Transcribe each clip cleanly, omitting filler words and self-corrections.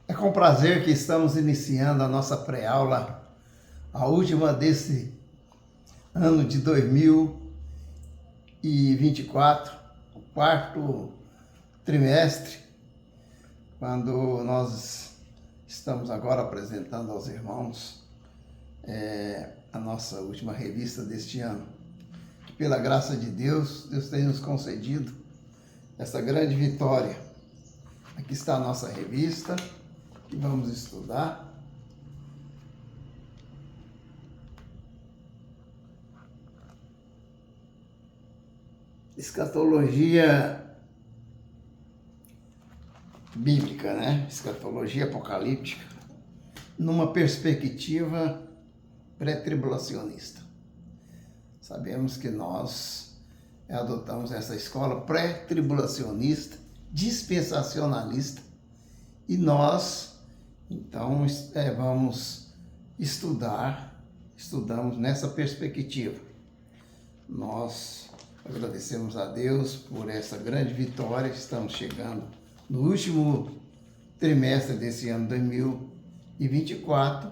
É com prazer que estamos iniciando a nossa pré-aula, a última desse ano de 2024, o quarto trimestre, quando nós estamos agora apresentando aos irmãos a nossa última revista deste ano. Que pela graça de Deus, Deus tem nos concedido essa grande vitória. Aqui está a nossa revista, que vamos estudar. Escatologia bíblica, né? Escatologia apocalíptica, numa perspectiva pré-tribulacionista. Sabemos que nós adotamos essa escola pré-tribulacionista, dispensacionalista, e nós, então, estudamos nessa perspectiva. Nós agradecemos a Deus por essa grande vitória. Estamos chegando no último trimestre desse ano 2024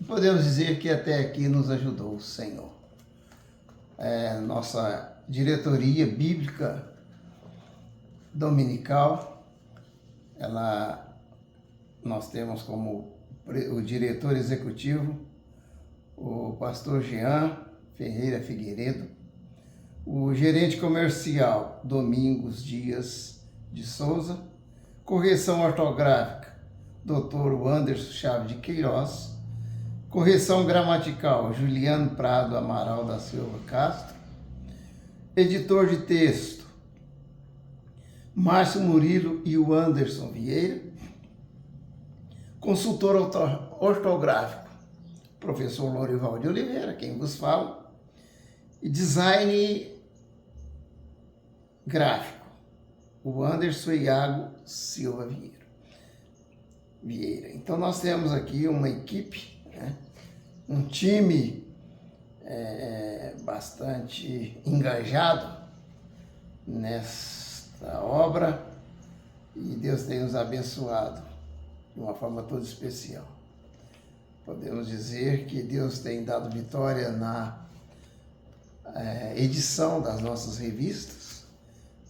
e podemos dizer que até aqui nos ajudou o Senhor. Nossa diretoria bíblica dominical, nós temos como o diretor executivo o pastor Jean Ferreira Figueiredo, o gerente comercial Domingos Dias de Souza, correção ortográfica Dr. Anderson Chaves de Queiroz, correção gramatical Juliano Prado Amaral da Silva Castro, editor de texto Márcio Murilo e o Anderson Vieira, consultor ortográfico professor Lorival de Oliveira, quem vos fala, e design gráfico o Anderson Iago Silva Vieira. Então nós temos aqui uma equipe, né? Um time bastante engajado nesta obra, e Deus tem nos abençoado de uma forma toda especial. Podemos dizer que Deus tem dado vitória na edição das nossas revistas,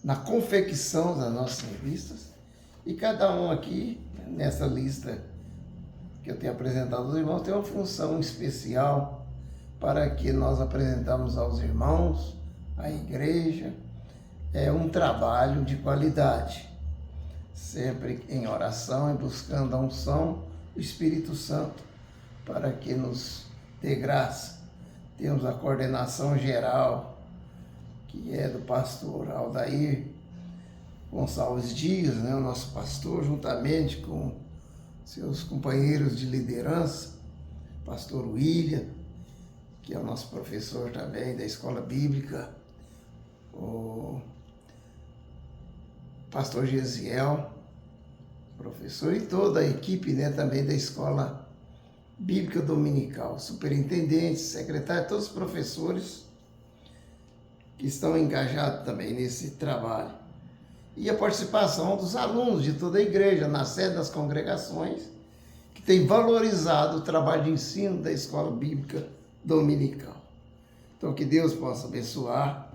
na confecção das nossas revistas, e cada um aqui, nessa lista que eu tenho apresentado aos irmãos, tem uma função especial para que nós apresentamos aos irmãos, à igreja, um trabalho de qualidade, sempre em oração e buscando a unção do Espírito Santo, para que nos dê graça. Temos a coordenação geral, que é do pastor Aldair Gonçalves Dias, né, o nosso pastor, juntamente com seus companheiros de liderança, pastor William, que é o nosso professor também da escola bíblica, o pastor Gesiel, professor, e toda a equipe, né, também da escola bíblica dominical, superintendentes, secretários, todos os professores que estão engajados também nesse trabalho. E a participação dos alunos de toda a igreja, na sede das congregações, que tem valorizado o trabalho de ensino da escola bíblica dominical. Então, que Deus possa abençoar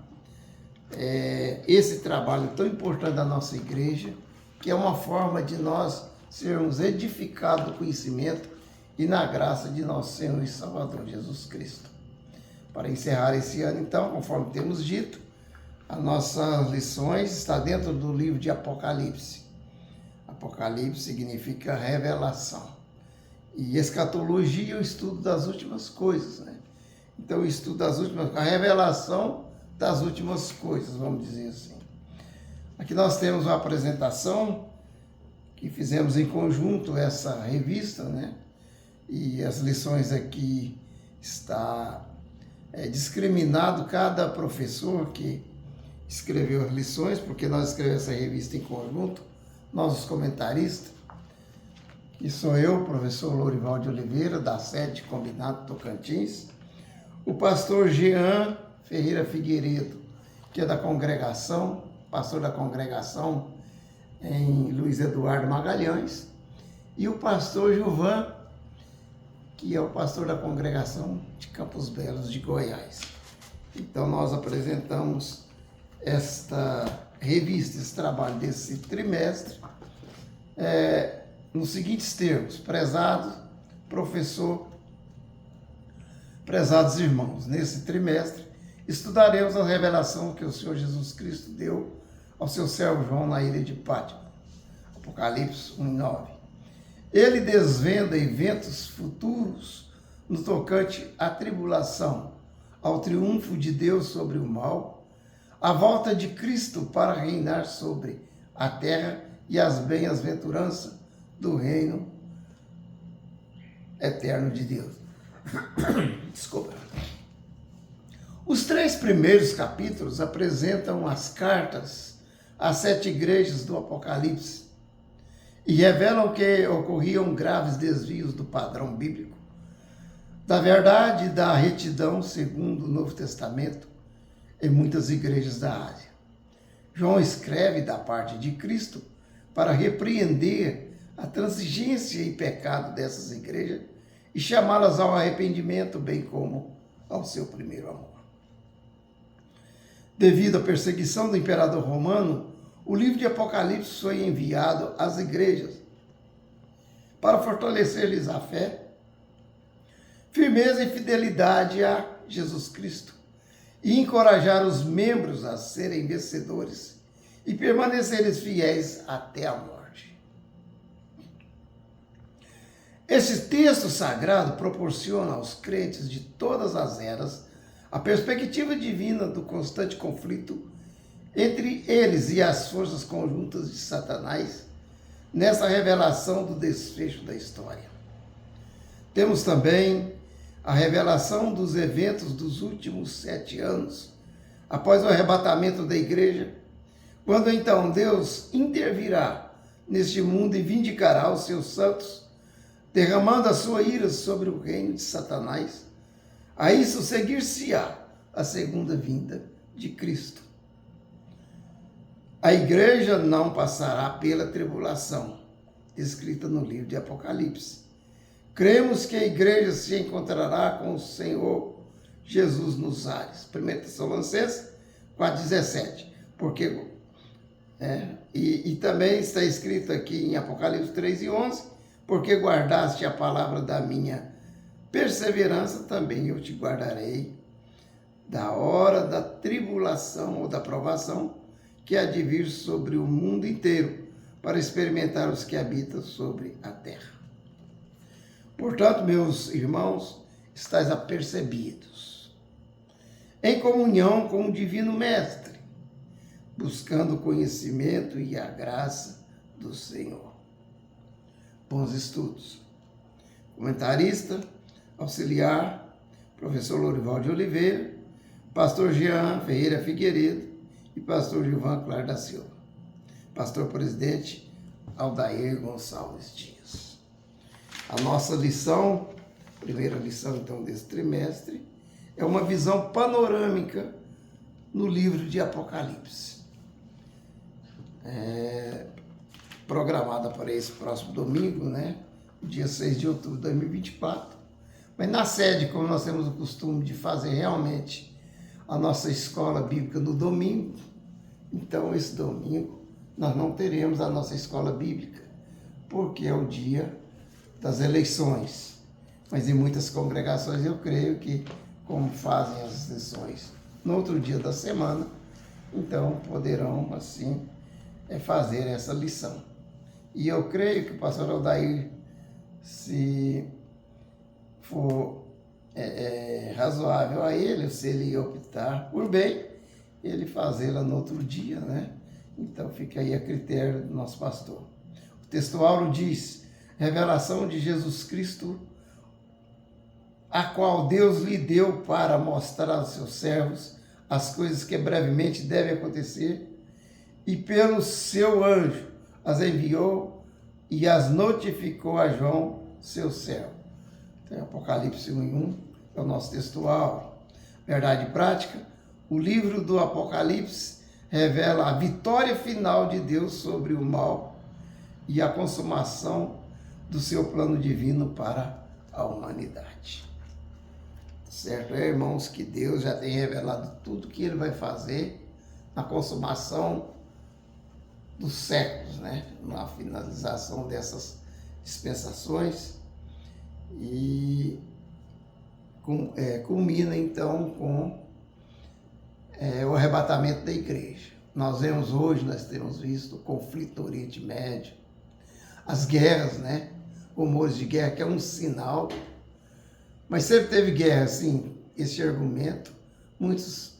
esse trabalho tão importante da nossa igreja, que é uma forma de nós sermos edificados no conhecimento e na graça de nosso Senhor e Salvador Jesus Cristo. Para encerrar esse ano, então, conforme temos dito, as nossas lições está dentro do livro de Apocalipse. Apocalipse significa revelação. E escatologia é o estudo das últimas coisas, né? Então, o estudo das últimas, a revelação das últimas coisas, vamos dizer assim. Aqui nós temos uma apresentação que fizemos em conjunto, essa revista, né? E as lições aqui está discriminado cada professor que escreveu as lições, porque nós escrevemos essa revista em conjunto, nós os comentaristas, que sou eu, professor Lorival de Oliveira, da sede Combinado Tocantins, o pastor Jean Ferreira Figueiredo, que é da congregação, pastor da congregação em Luiz Eduardo Magalhães, e o pastor Gilvan, que é o pastor da congregação de Campos Belos de Goiás. Então nós apresentamos esta revista, esse trabalho desse trimestre, nos seguintes termos: prezado professor, prezados irmãos, nesse trimestre estudaremos a revelação que o Senhor Jesus Cristo deu ao seu servo João na ilha de Pátimo, Apocalipse 1:9. Ele desvenda eventos futuros no tocante à tribulação, ao triunfo de Deus sobre o mal, a volta de Cristo para reinar sobre a terra e as bem-aventuranças do reino eterno de Deus. Desculpa. Os 3 primeiros capítulos apresentam as cartas às 7 igrejas do Apocalipse e revelam que ocorriam graves desvios do padrão bíblico, da verdade e da retidão segundo o Novo Testamento em muitas igrejas da Ásia. João escreve da parte de Cristo para repreender a transigência e pecado dessas igrejas e chamá-las ao arrependimento, bem como ao seu primeiro amor. Devido à perseguição do imperador romano, o livro de Apocalipse foi enviado às igrejas para fortalecer-lhes a fé, firmeza e fidelidade a Jesus Cristo e encorajar os membros a serem vencedores e permanecerem fiéis até a morte. Esse texto sagrado proporciona aos crentes de todas as eras a perspectiva divina do constante conflito entre eles e as forças conjuntas de Satanás nessa revelação do desfecho da história. Temos também a revelação dos eventos dos últimos 7 anos, após o arrebatamento da igreja, quando então Deus intervirá neste mundo e vindicará os seus santos, derramando a sua ira sobre o reino de Satanás. A isso seguir-se-á a segunda vinda de Cristo. A igreja não passará pela tribulação, descrita no livro de Apocalipse. Cremos que a igreja se encontrará com o Senhor Jesus nos ares. 1 Tessalonicenses 4,17. Porque, e também está escrito aqui em Apocalipse 3:11, porque guardaste a palavra da minha perseverança, também eu te guardarei da hora da tribulação ou da provação que há de vir sobre o mundo inteiro, para experimentar os que habitam sobre a terra. Portanto, meus irmãos, estáis apercebidos, em comunhão com o Divino Mestre, buscando o conhecimento e a graça do Senhor. Bons estudos. Comentarista, auxiliar, professor Lorival de Oliveira, pastor Jean Ferreira Figueiredo e pastor Gilvan Clar da Silva. Pastor presidente Aldair Gonçalves Dias. A nossa lição, primeira lição então desse trimestre, é uma visão panorâmica no livro de Apocalipse. Programada para esse próximo domingo, dia 6 de outubro de 2024. Mas na sede, como nós temos o costume de fazer realmente a nossa escola bíblica no domingo, então esse domingo nós não teremos a nossa escola bíblica, porque é o dia das eleições. Mas em muitas congregações eu creio que, como fazem as sessões no outro dia da semana, então poderão assim fazer essa lição. E eu creio que o pastor Aldair, se for razoável a ele, se ele optar por bem, ele fazê-la no outro dia, Então fica aí a critério do nosso pastor. O textuário diz: revelação de Jesus Cristo, a qual Deus lhe deu para mostrar aos seus servos as coisas que brevemente devem acontecer, e pelo seu anjo as enviou e as notificou a João, seu servo. Então, Apocalipse 1:1 é o nosso textual. Verdade prática: o livro do Apocalipse revela a vitória final de Deus sobre o mal e a consumação do seu plano divino para a humanidade. Certo, irmãos, que Deus já tem revelado tudo que Ele vai fazer na consumação dos séculos, né? Na finalização dessas dispensações, e culmina então com o arrebatamento da igreja. Nós temos visto o conflito no Oriente Médio, as guerras, né? Rumores de guerra, que é um sinal, mas sempre teve guerra, sim, esse argumento. Muitos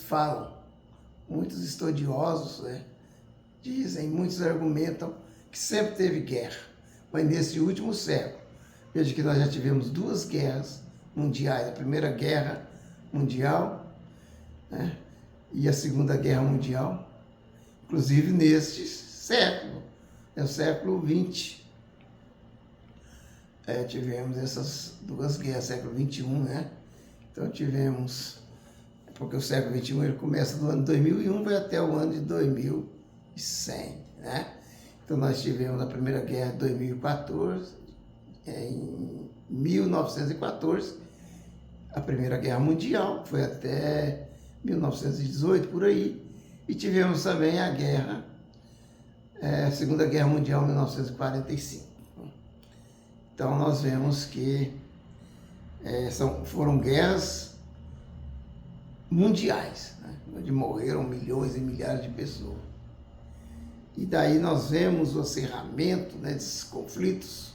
falam, muitos estudiosos, né, dizem, muitos argumentam que sempre teve guerra, mas nesse último século, veja que nós já tivemos 2 guerras mundiais, a Primeira Guerra Mundial, né, e a Segunda Guerra Mundial, inclusive neste século, o século XX. Tivemos essas 2 guerras, século XXI, né? Então tivemos, porque o século XXI ele começa do ano 2001, vai até o ano de 2100, né? Então nós tivemos a Primeira Guerra de 2014, em 1914, a Primeira Guerra Mundial, foi até 1918, por aí, e tivemos também a Segunda Guerra Mundial, 1945. Então nós vemos que foram guerras mundiais, né, onde morreram milhões e milhares de pessoas. E daí nós vemos o acerramento, né, desses conflitos.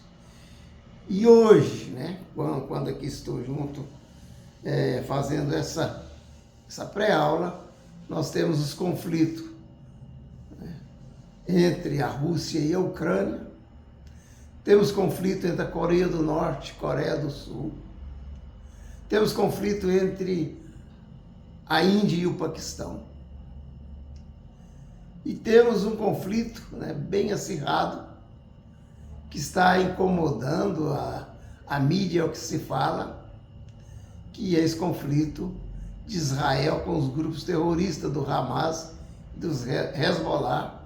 E hoje, né, quando aqui estou junto, fazendo essa pré-aula, nós temos os conflitos, né, entre a Rússia e a Ucrânia. Temos conflito entre a Coreia do Norte e a Coreia do Sul. Temos conflito entre a Índia e o Paquistão. E temos um conflito, né, bem acirrado, que está incomodando a mídia, é o que se fala, que é esse conflito de Israel com os grupos terroristas do Hamas, dos Hezbollah,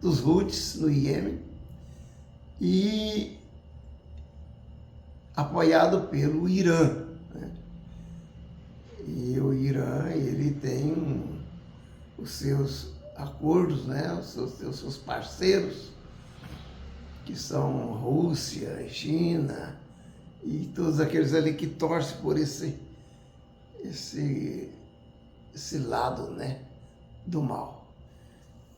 dos Houthis no Iêmen, e apoiado pelo Irã, né? E o Irã, ele tem os seus acordos, né? Os seus parceiros, que são Rússia, China, e todos aqueles ali que torcem por esse lado, né, do mal.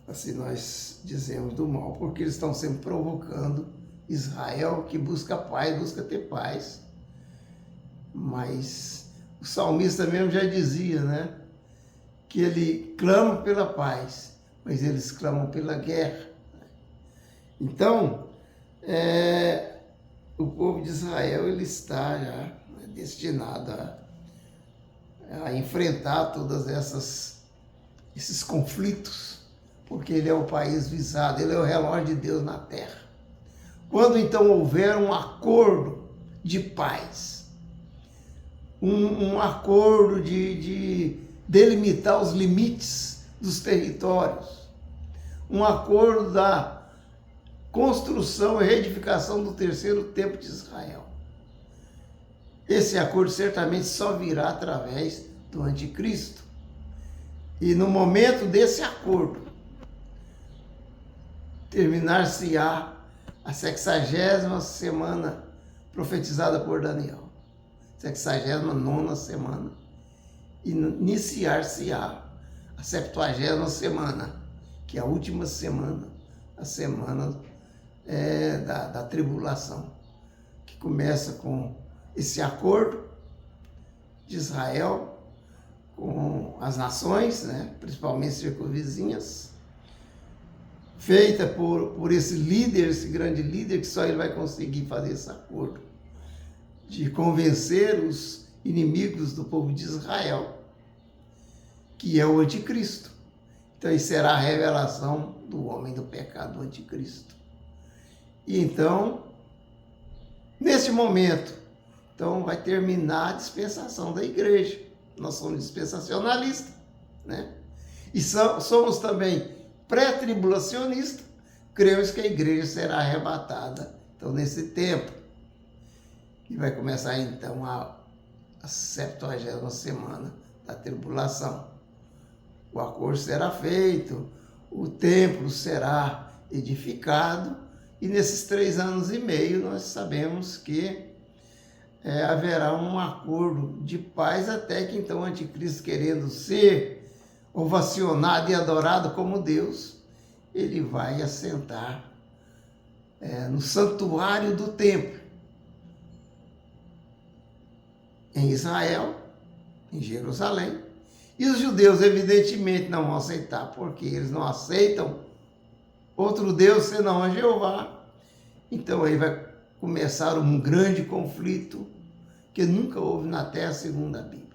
Assim nós dizemos do mal, porque eles estão sempre provocando Israel, que busca paz, busca ter paz. Mas o salmista mesmo já dizia, né, que ele clama pela paz, mas eles clamam pela guerra. Então, o povo de Israel, ele está já destinado a enfrentar todas esses conflitos, porque ele é o país visado, ele é o relógio de Deus na terra. Quando então houver um acordo de paz, um acordo de delimitar os limites dos territórios, um acordo da construção e reedificação do terceiro templo de Israel, esse acordo certamente só virá através do anticristo. E no momento desse acordo, terminar-se-á a 60ª semana profetizada por Daniel, 69ª semana, e iniciar-se-á a 70ª semana, que é a última semana, a semana da tribulação, que começa com esse acordo de Israel com as nações, né, principalmente circunvizinhas, feita por esse líder, esse grande líder, que só ele vai conseguir fazer esse acordo, de convencer os inimigos do povo de Israel, que é o anticristo. Então, isso será a revelação do homem do pecado, do anticristo. E então, nesse momento, então vai terminar a dispensação da igreja. Nós somos dispensacionalistas, né? E somos também pré-tribulacionistas, cremos que a igreja será arrebatada. Então, nesse tempo, que vai começar então a 70ª semana da tribulação. O acordo será feito, o templo será edificado, e nesses 3 anos e meio nós sabemos que haverá um acordo de paz, até que então o anticristo, querendo ser ovacionado e adorado como Deus, ele vai assentar no santuário do templo, em Israel, em Jerusalém. E os judeus, evidentemente, não vão aceitar, porque eles não aceitam outro Deus senão a Jeová. Então aí vai começar um grande conflito que nunca houve na terra, segundo a Bíblia.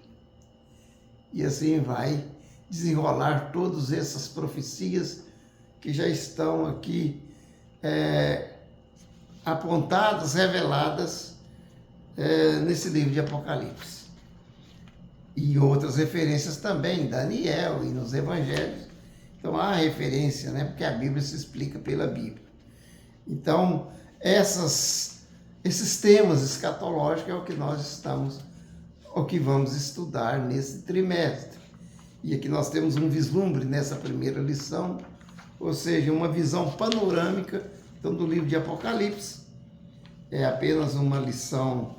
E assim vai desenrolar todas essas profecias que já estão aqui apontadas, reveladas nesse livro de Apocalipse. E outras referências também, em Daniel e nos Evangelhos. Então há referência, né? Porque a Bíblia se explica pela Bíblia. Então, esses temas escatológicos é o que vamos estudar nesse trimestre. E aqui nós temos um vislumbre nessa primeira lição, ou seja, uma visão panorâmica então, do livro de Apocalipse. É apenas uma lição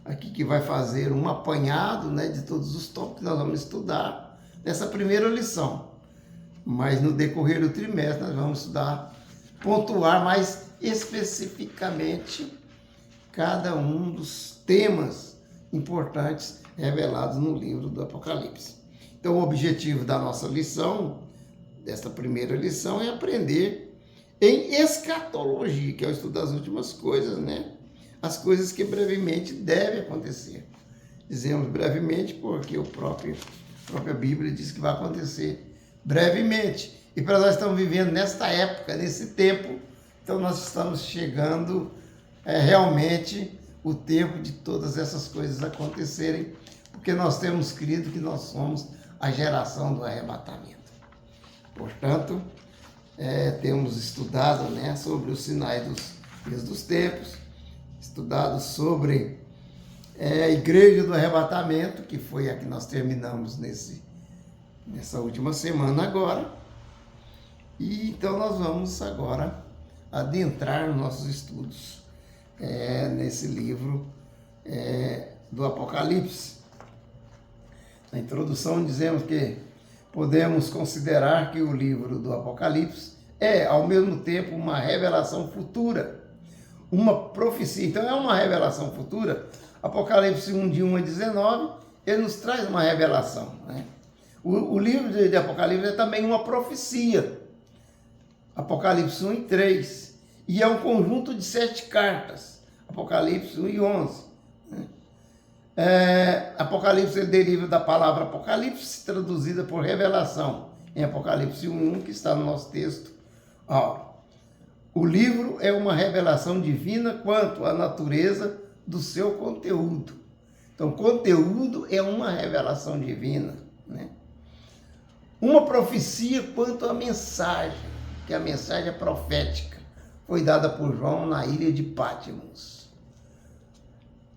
aqui que vai fazer um apanhado, né, de todos os tópicos que nós vamos estudar nessa primeira lição. Mas no decorrer do trimestre nós vamos estudar, pontuar mais especificamente cada um dos temas importantes revelados no livro do Apocalipse. Então o objetivo da nossa lição, desta primeira lição, é aprender em escatologia, que é o estudo das últimas coisas, né? As coisas que brevemente devem acontecer. Dizemos brevemente porque a própria Bíblia diz que vai acontecer brevemente. E para nós estamos vivendo nesta época, nesse tempo, então nós estamos chegando realmente o tempo de todas essas coisas acontecerem, porque nós temos crido que nós somos a geração do arrebatamento. Portanto, temos estudado, né, sobre os sinais dos tempos, estudado sobre a igreja do arrebatamento, que foi a que nós terminamos nessa última semana agora. E então nós vamos agora adentrar nos nossos estudos nesse livro do Apocalipse. Na introdução dizemos que podemos considerar que o livro do Apocalipse é, ao mesmo tempo, uma revelação futura, uma profecia. Então é uma revelação futura. Apocalipse 1, de 1 a 19, ele nos traz uma revelação, né? O livro de Apocalipse é também uma profecia. Apocalipse 1 e 3. E é um conjunto de 7 cartas. Apocalipse 1 e 11. Apocalipse ele deriva da palavra Apocalipse, traduzida por revelação, em Apocalipse 1, que está no nosso texto. O livro é uma revelação divina quanto à natureza do seu conteúdo. Então, conteúdo é uma revelação divina, né? Uma profecia quanto à mensagem, que a mensagem é profética, foi dada por João na ilha de Patmos.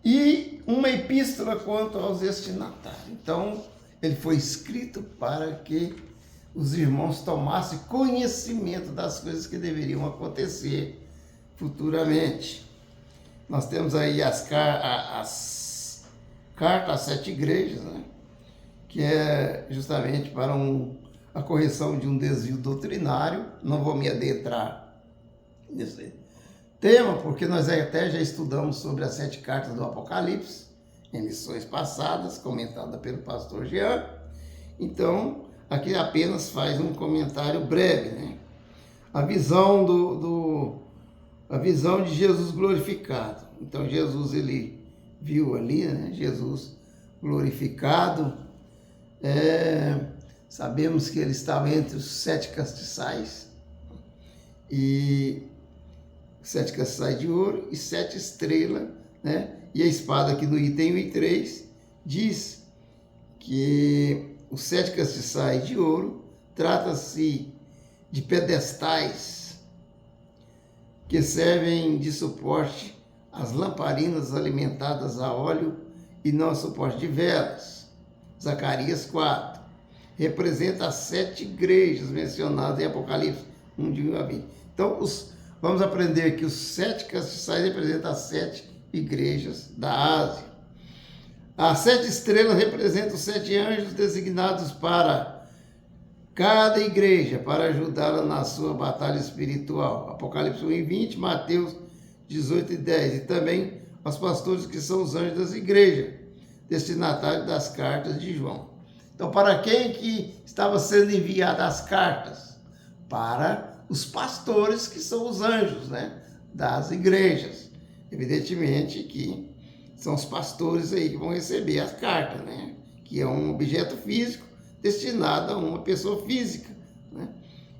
E uma epístola quanto aos destinatários. Então, ele foi escrito para que os irmãos tomassem conhecimento das coisas que deveriam acontecer futuramente. Nós temos aí as cartas às 7 igrejas, né? Que é justamente para a correção de um desvio doutrinário. Não vou me adentrar nesse tema, porque nós até já estudamos sobre as 7 cartas do Apocalipse, em lições passadas, comentada pelo pastor Jean. Então, aqui apenas faz um comentário breve, né? A visão a visão de Jesus glorificado. Então, Jesus, ele viu ali, né? Jesus glorificado. Sabemos que ele estava entre os 7 castiçais, e 7 castiçais de ouro e 7 estrelas, né? E a espada aqui no item 3 diz que os 7 castiçais de ouro trata-se de pedestais que servem de suporte às lamparinas alimentadas a óleo e não a suporte de velas. Zacarias 4 representa as 7 igrejas mencionadas em Apocalipse 1, de 1 a 20. Então, vamos aprender que os 7 castiçais representam as 7 igrejas da Ásia. As 7 estrelas representam os 7 anjos designados para cada igreja, para ajudá-la na sua batalha espiritual. Apocalipse 1 e 20, Mateus 18 e 10. E também aos pastores que são os anjos das igrejas, destinatários das cartas de João. Então, para quem que estava sendo enviadas as cartas? Para os pastores, que são os anjos, né, das igrejas. Evidentemente que são os pastores aí que vão receber as cartas, né, que é um objeto físico destinado a uma pessoa física, né,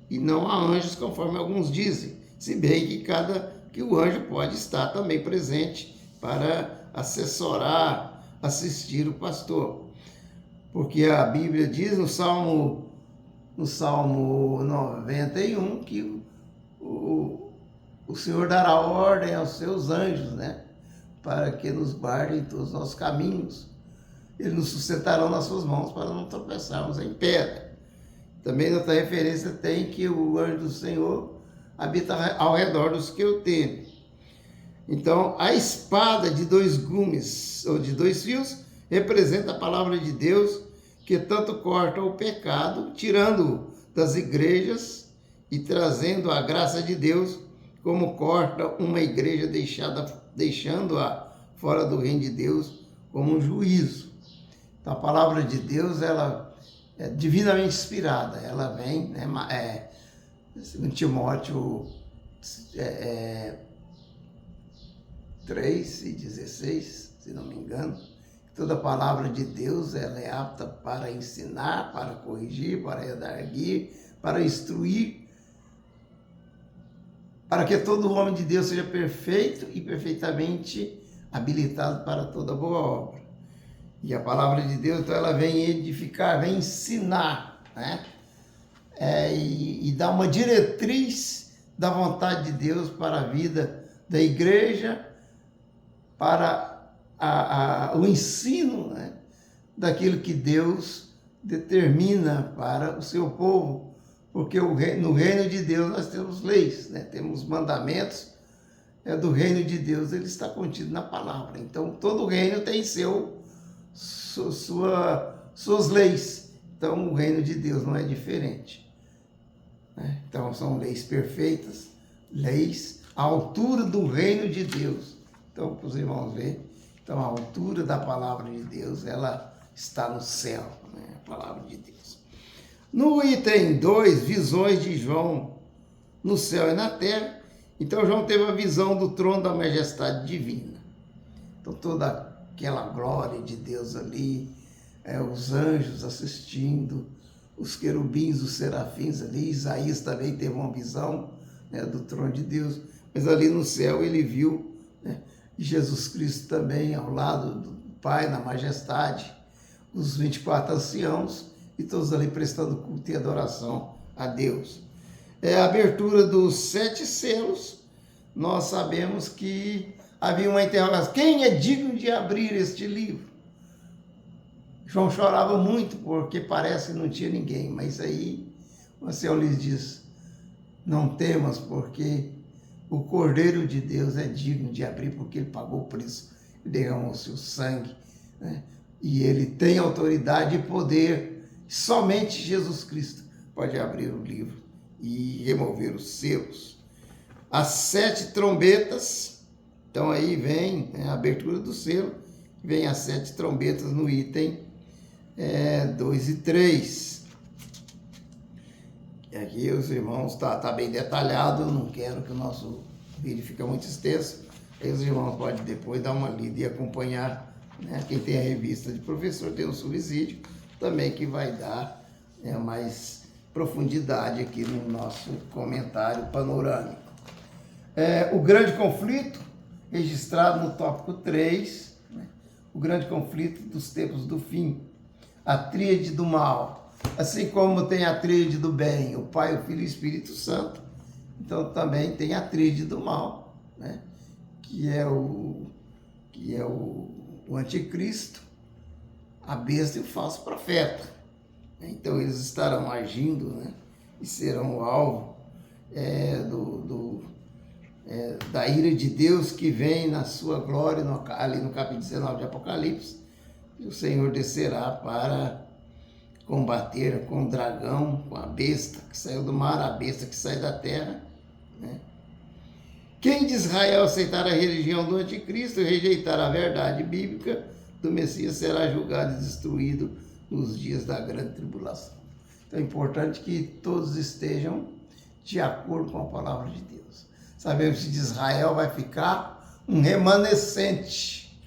e não a anjos, conforme alguns dizem, se bem que o anjo pode estar também presente para assessorar, assistir o pastor. Porque a Bíblia diz no Salmo 91 que o Senhor dará ordem aos seus anjos, né, para que nos guardem em todos os nossos caminhos. Eles nos sustentarão nas suas mãos para não tropeçarmos em pedra. Também outra referência tem que o anjo do Senhor habita ao redor dos que o temem. Então, a espada de 2 gumes, ou de 2 fios, representa a palavra de Deus, que tanto corta o pecado, tirando-o das igrejas e trazendo a graça de Deus, como corta uma igreja deixando-a fora do reino de Deus como um juízo. Então, a palavra de Deus, ela é divinamente inspirada, ela vem, né, em Timóteo 3 e 16, se não me engano, toda palavra de Deus, ela é apta para ensinar, para corrigir, para redarguir, para instruir, para que todo homem de Deus seja perfeito e perfeitamente habilitado para toda boa obra. E a palavra de Deus, então, ela vem edificar, vem ensinar, né? E dar uma diretriz da vontade de Deus para a vida da igreja, para o ensino, né, daquilo que Deus determina para o seu povo. Porque no reino de Deus nós temos leis, né? Temos mandamentos, do reino de Deus, ele está contido na palavra. Então, todo reino tem suas leis. Então, o reino de Deus não é diferente, né? Então, são leis perfeitas, leis à altura do reino de Deus. Então, para os irmãos verem, então, a altura da palavra de Deus, ela está no céu, né? A palavra de Deus. No item 2, visões de João no céu e na terra. Então, João teve a visão do trono da majestade divina. Então, toda aquela glória de Deus ali, os anjos assistindo, os querubins, os serafins ali. Isaías também teve uma visão, né, do trono de Deus. Mas ali no céu ele viu, né, Jesus Cristo também ao lado do Pai na majestade, os 24 anciãos, e todos ali prestando culto e adoração a Deus. A abertura dos 7 selos, nós sabemos que havia uma interrogação: quem é digno de abrir este livro? João chorava muito, porque parece que não tinha ninguém, mas aí o ancião lhes diz: não temas, porque o Cordeiro de Deus é digno de abrir, porque ele pagou o preço, derramou o seu sangue, né? E ele tem autoridade e poder. Somente Jesus Cristo pode abrir o livro e remover os selos. As 7 trombetas, então aí vem, né, a abertura do selo, vem as 7 trombetas no item 2 e 3. E aqui os irmãos, está bem detalhado, eu não quero que o nosso vídeo fique muito extenso. Aí os irmãos podem depois dar uma lida e acompanhar, né? Quem tem a revista de professor tem um subsídio também que vai dar, né, mais profundidade aqui no nosso comentário panorâmico. O grande conflito, registrado no tópico 3, né, o grande conflito dos tempos do fim, a tríade do mal, assim como tem a tríade do bem, o Pai, o Filho e o Espírito Santo, Então também tem a tríade do mal, né? que é o anticristo, a besta e o falso profeta. Então eles estarão agindo, né? E serão o alvo da ira de Deus que vem na sua glória, ali no capítulo 19 de Apocalipse, e o Senhor descerá para combater com o dragão, com a besta que saiu do mar, a besta que sai da terra, né? Quem de Israel aceitar a religião do anticristo e rejeitar a verdade bíblica do Messias será julgado e destruído nos dias da grande tribulação. Então é importante que todos estejam de acordo com a palavra de Deus. Sabemos que de Israel vai ficar um remanescente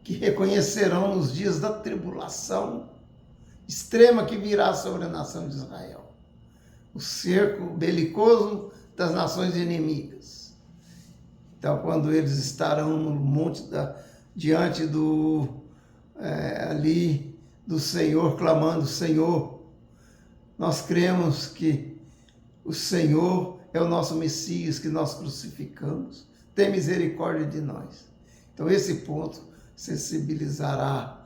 que reconhecerão nos dias da tribulação extrema que virá sobre a nação de Israel. O cerco belicoso das nações inimigas. Então, quando eles estarão no monte diante ali do Senhor, clamando, Senhor, nós cremos que o Senhor é o nosso Messias que nós crucificamos, tem misericórdia de nós. Então, esse ponto sensibilizará.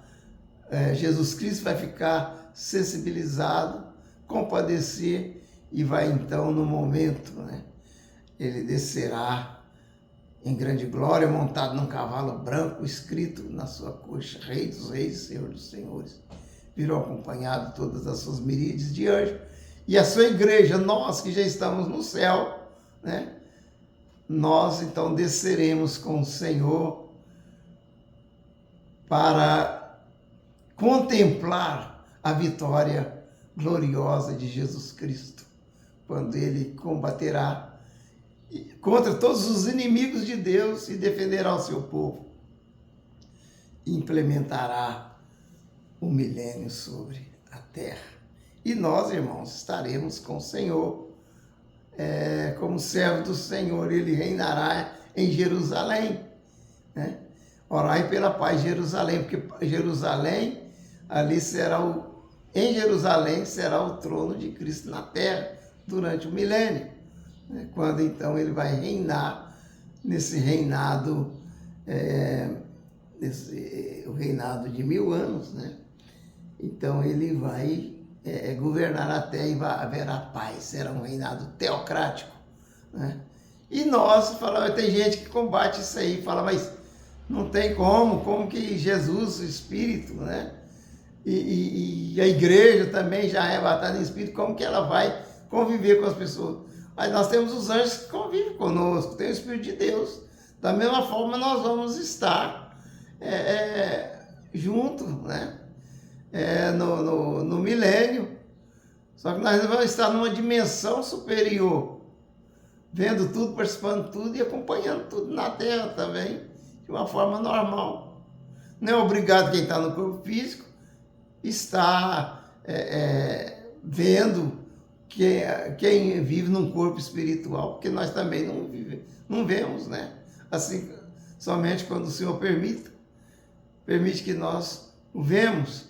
Jesus Cristo vai ficar sensibilizado, compadecer, e vai então, no momento, né, ele descerá em grande glória, montado num cavalo branco, escrito na sua coxa, Rei dos Reis, Senhor dos Senhores. Virou acompanhado de todas as suas miríades de anjos, e a sua igreja, nós que já estamos no céu, né, nós então desceremos com o Senhor para contemplar a vitória gloriosa de Jesus Cristo, quando ele combaterá contra todos os inimigos de Deus e defenderá o seu povo. E implementará o milênio sobre a terra. E nós, irmãos, estaremos com o Senhor, como servo do Senhor. Ele reinará em Jerusalém, né? Orai pela paz de Jerusalém, porque Jerusalém, em Jerusalém será o trono de Cristo na terra durante o milênio, né? Quando então ele vai reinar nesse reinado, o reinado de 1000 anos, né? Então ele vai governar a terra e haverá paz, será um reinado teocrático, né? E nós falamos, tem gente que combate isso aí, fala, mas não tem como que Jesus, o Espírito, né? E a igreja também já é arrebatada em Espírito, como que ela vai conviver com as pessoas? Mas nós temos os anjos que convivem conosco, tem o Espírito de Deus. Da mesma forma nós vamos estar juntos, né? No milênio. Só que nós vamos estar numa dimensão superior, vendo tudo, participando de tudo e acompanhando tudo na terra também, de uma forma normal. Não é obrigado quem está no corpo físico estar vendo quem vive num corpo espiritual, porque nós também não vemos, né? Assim, somente quando o Senhor permite que nós o vemos,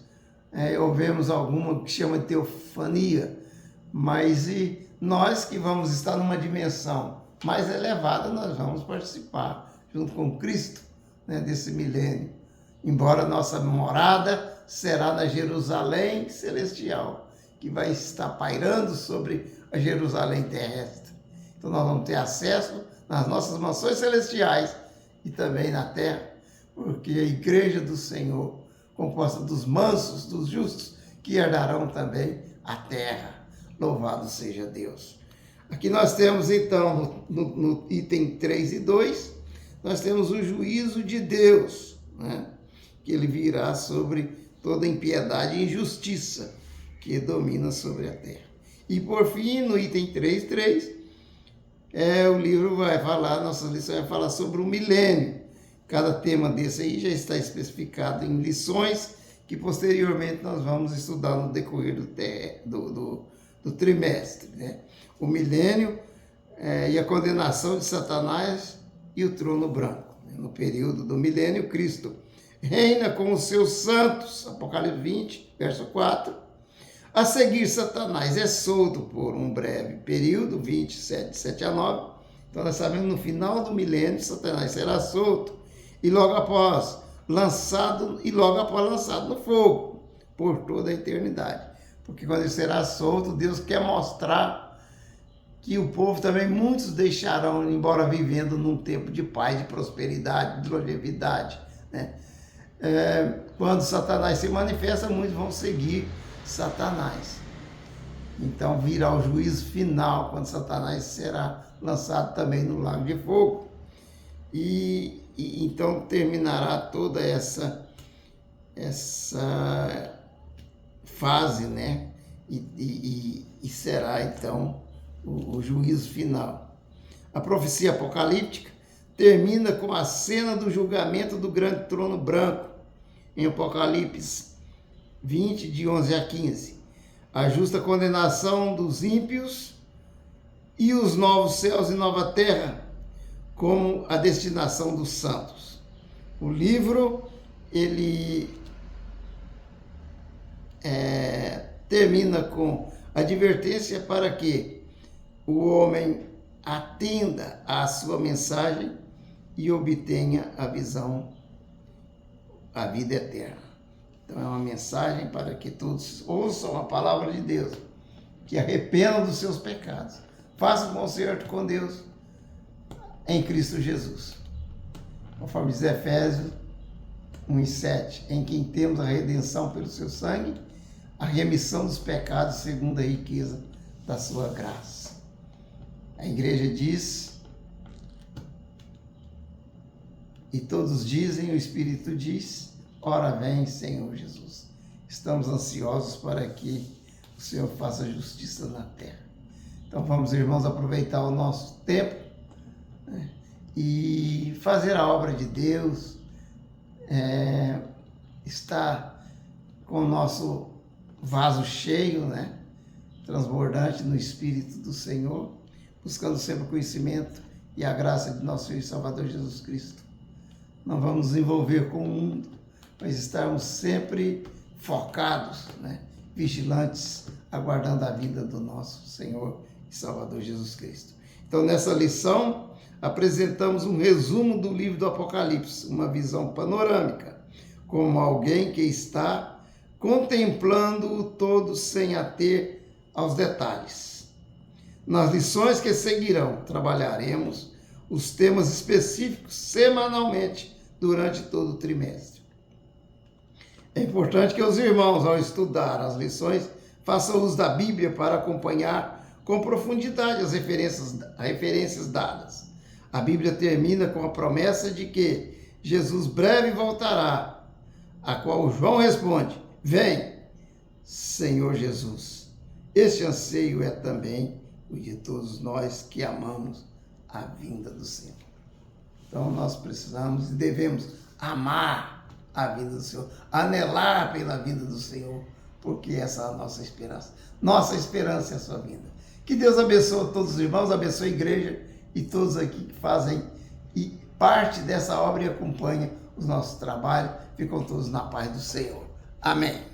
ou vemos alguma que chama de teofania, mas e nós que vamos estar numa dimensão mais elevada, nós vamos participar, junto com Cristo, né, desse milênio. Embora nossa morada será na Jerusalém celestial, que vai estar pairando sobre a Jerusalém terrestre. Então nós vamos ter acesso nas nossas mansões celestiais e também na terra, porque a igreja do Senhor, composta dos mansos, dos justos, que herdarão também a terra. Louvado seja Deus. Aqui nós temos então, no item 3 e 2, nós temos o juízo de Deus, né? Que ele virá sobre toda impiedade e injustiça que domina sobre a terra. E por fim, no item 3.3, o livro vai falar, nossa lição vai falar sobre o milênio. Cada tema desse aí já está especificado em lições que posteriormente nós vamos estudar no decorrer do trimestre, né? O milênio e a condenação de Satanás e o trono branco. No período do milênio, Cristo reina com os seus santos, Apocalipse 20, verso 4, A seguir, Satanás é solto por um breve período, 27, 7 a 9. Então, nós sabemos que no final do milênio, Satanás será solto e logo após lançado no fogo por toda a eternidade. Porque quando ele será solto, Deus quer mostrar que o povo também, muitos deixarão, embora vivendo num tempo de paz, de prosperidade, de longevidade, né? Quando Satanás se manifesta, muitos vão seguir Satanás. Então virá o juízo final, quando Satanás será lançado também no lago de fogo. E então terminará toda essa fase, né? E será então o juízo final. A profecia apocalíptica termina com a cena do julgamento do grande trono branco, em Apocalipse 20, de 11 a 15. A justa condenação dos ímpios e os novos céus e nova terra como a destinação dos santos. O livro, ele termina com advertência para que o homem atenda à sua mensagem e obtenha a visão, a vida eterna. Então é uma mensagem para que todos ouçam a palavra de Deus, que arrependam dos seus pecados, façam conserto com Deus em Cristo Jesus. Conforme diz Efésios 1:7, em quem temos a redenção pelo seu sangue, a remissão dos pecados segundo a riqueza da sua graça. A igreja diz, e todos dizem, o Espírito diz, ora vem, Senhor Jesus. Estamos ansiosos para que o Senhor faça justiça na terra. Então vamos, irmãos, aproveitar o nosso tempo, né, e fazer a obra de Deus, estar com o nosso vaso cheio, né, transbordante no Espírito do Senhor, buscando sempre o conhecimento e a graça de nosso Senhor e Salvador Jesus Cristo. Não vamos nos envolver com o mundo, mas estarmos sempre focados, né, vigilantes, aguardando a vinda do nosso Senhor e Salvador Jesus Cristo. Então, nessa lição, apresentamos um resumo do livro do Apocalipse, uma visão panorâmica, como alguém que está contemplando-o todo sem ater aos detalhes. Nas lições que seguirão, trabalharemos os temas específicos semanalmente durante todo o trimestre. É importante que os irmãos, ao estudar as lições, façam uso da Bíblia para acompanhar com profundidade as referências dadas. A Bíblia termina com a promessa de que Jesus breve voltará, a qual João responde: vem, Senhor Jesus. Este anseio é também o de todos nós que amamos a vinda do Senhor. Então nós precisamos e devemos amar a vinda do Senhor, anelar pela vinda do Senhor, porque essa é a nossa esperança. Nossa esperança é a sua vinda. Que Deus abençoe todos os irmãos, abençoe a igreja e todos aqui que fazem parte dessa obra e acompanham os nossos trabalhos. Ficam todos na paz do Senhor. Amém.